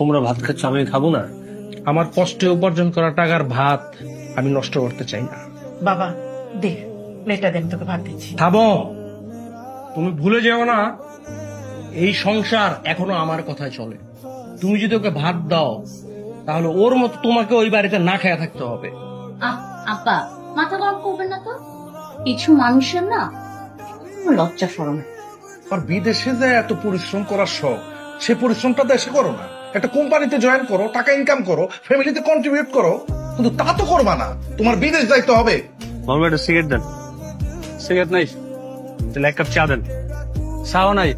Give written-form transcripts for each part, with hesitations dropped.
তোমরা ভাত খাচ্ছ, আমি খাবো না? আমার কষ্টে উপার্জন করা টাকার ভাত আমি নষ্ট করতে চাই না। বাবা দে, প্লেটটা দেন, তোকে ভাত দিচ্ছি। থামো, তুমি ভুলে যেও না এই সংসার এখনো আমার কথায় চলে। তুমি যদি ওকে ভাত দাও তাহলে ওর মতো তোমাকে ওই বাড়িতে না খেয়ে থাকতে হবে। আব্বা মাথা গরম করবেন না তো, কিছু মানুষের না লজ্জা শরম। আর বিদেশে যে এত পরিশ্রম করার শখ, সে পরিশ্রমটা দেশে করো না। একটা কোম্পানিতে জয়েন করো, টাকা ইনকাম করো, ফ্যামিলিতে কন্ট্রিবিউট করো, কিন্তু তা তো করবা না। তোমার বিদেশ যাইতে হবে। মামা একটা সিগারেট দেন। সিগারেট নাই? তাহলে এক কাপ চা দেন। চাও নাই?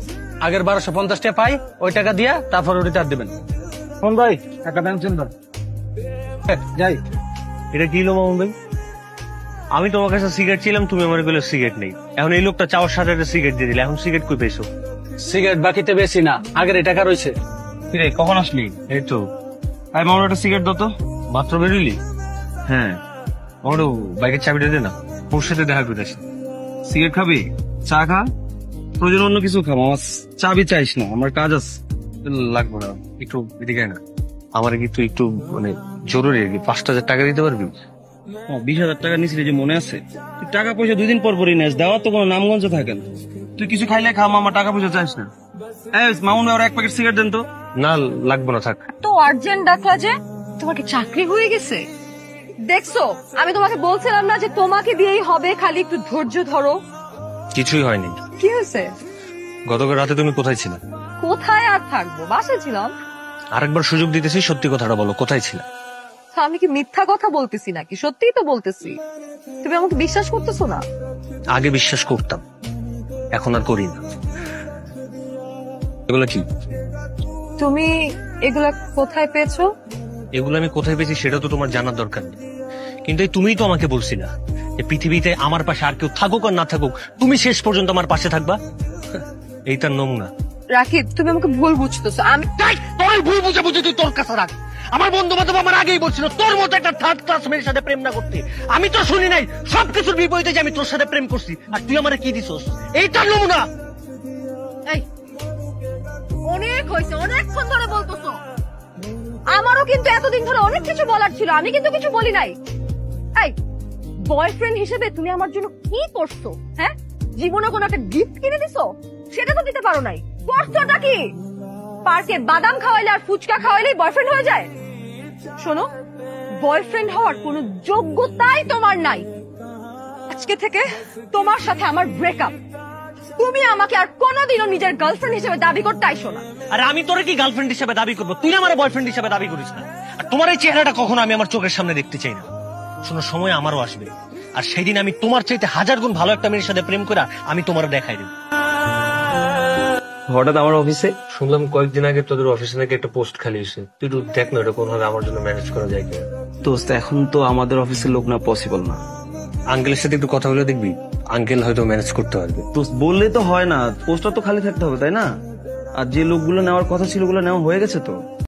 আগের 1250 টাকা পাই, ওই টাকা দিয়া তারপর ওটা চার দিবেন। ফোন ভাই টাকা দেন চিন্তা যাই। এটা কি হলো মামুন ভাই? আমি তোমার কাছে সিগারেট ছিলাম, তুমি আমার বলে সিগারেট নেই। এখন এই লোকটা চাওয়ার সাথে একটা সিগারেট দিয়ে দিলে, এখন সিগারেট কই পেয়েছো? সিগারেট বাকিতে বেশি না, আগের এই টাকা রয়েছে। কিরে কখন আসলি? এই তো। আরে মামুন একটা সিগারেট দাও তো। মাত্র বেরোলি? হ্যাঁ। আমার বাইকের চাবিটা দে না, ওর সাথে দেখা করে আসি। সিগারেট খাবি? চা খা, প্রয়োজন অন্য কিছু খাবো, আমার চাবি চাইস না, আমার কাজ আছে। লাগবে না, একটু এদিকে না। আমার কিন্তু একটু মানে জরুরি আর কি। 5,000 টাকা দিতে পারবি? 20,000 টাকা নিছিলি যে মনে আছে? তুই টাকা পয়সা 2 দিন পর পরই নেস, দেওয়ার তো কোনো নামগঞ্জ থাকে না। তুই কিছু খাইলে খা, মামা টাকা পয়সা চাইস না। মামুন ভাই, এক প্যাকেট সিগারেট দেন তো। না লাগবে না, থাক। তো আর্জেন্ট ডাকলা যে? তোমার কি চাকরি হয়ে গেছে? দেখছো, আমি তোমাকে বলছিলাম না যে তোমাকে দিয়েই হবে, খালি একটু ধৈর্য ধরো। কিছুই হয়নি। কি হয়েছে? গতকাল রাতে তুমি কোথায় ছিলে? কোথায় আর থাকবো, বাসায় ছিলাম। আরেকবার সুযোগ দিতেছি, সত্যি কথাটা বলো, কোথায় ছিলে? আমি কি মিথ্যা কথা বলতেছি নাকি? সত্যিই তো বলতেছি। তুমি আমাকে বিশ্বাস করতেছো না? আগে বিশ্বাস করতাম, এখন আর করি না। এগুলো কি? তুমি এগুলা কোথায় পেয়েছো? এগুলো আমি কোথায় পেয়েছি সেটা তো তোমার জানার দরকার নেই, কিন্তু এই তুমিই তো আমাকে বলছিলা যে পৃথিবীতে আমার পাশে আর কেউ থাকুক আর না থাকুক, তুমি শেষ পর্যন্ত আমার পাশে থাকবা। এই তার নমুনা। রাকিব, তুমি আমাকে ভুল বুঝতেছো। আমি তোর ভুল বুঝাবুঝি তুই তোর কাছে রাখ। আমার বন্ধু বান্ধব আমার আগেই বলছিল তোর মতো একটা থার্ড ক্লাস মেয়ের সাথে প্রেম না করতে। আমি তো শুনি নাই সবকিছুর বিপরীতে যে আমি তোর সাথে প্রেম করছি, আর তুই আমারে কি দিছস? এইটার নমুনা। এই, অনেক হয়েছে, অনেকক্ষণ ধরে বলতেছো। আমারও কিন্তু এতদিন ধরে অনেক কিছু বলার ছিল, আমি কিন্তু কিছু বলি নাই। এই, বয়ফ্রেন্ড হিসেবে তুমি আমার জন্য কি করছো? হ্যাঁ, জীবনে কোনো একটা গিফট কিনে দিছো? সেটা তো দিতে পারো নাই। করছোটা কি? পার্কে বাদাম খাওয়াইলে আর ফুচকা খাওয়াইলে বয়ফ্রেন্ড হয়ে যায়? শোনো, বয়ফ্রেন্ড হওয়ার কোনো যোগ্যতাই তোমার নাই। আজকে থেকে তোমার সাথে আমার ব্রেকআপ। তুমি আমাকে আর কোনোদিনও নিজের গার্লফ্রেন্ড হিসেবে দাবি করতে আইসো না। আর আমি তোরে কি গার্লফ্রেন্ড হিসেবে দাবি করবো? তুই আমার বয়ফ্রেন্ড হিসেবে দাবি করিস না। আর তোমার এই চেহারাটা কখনো আমি আমার চোখের সামনে দেখতে চাই না। শোনো, সময় আমারও আসবে, আর সেই দিন আমি তোমার চাইতে 1000 গুণ ভালো একটা মেয়ের সাথে প্রেম করে আমি তোমার দেখাই দেব। হঠাৎ আমার অফিসে শুনলাম কয়েকদিন আগে তোদের অফিসে নাকি একটা পোস্ট খালি হয়েছে। তুই একটু দেখ না, এটা কোনভাবে আমার জন্য ম্যানেজ করা যায় কিনা। দোস্ত, এখন তো আমাদের অফিসের লোক না, পসিবল না। আঙ্কেলের সাথে একটু কথা বলে দেখবি, আঙ্কেল হয়তো ম্যানেজ করতে পারবে। দোস্ত, বললে তো হয় না, পোস্টটা তো খালি থাকতে হবে, তাই না? আর যে লোকগুলো নেওয়ার কথা ছিল ওগুলো নেওয়া হয়ে গেছে তো।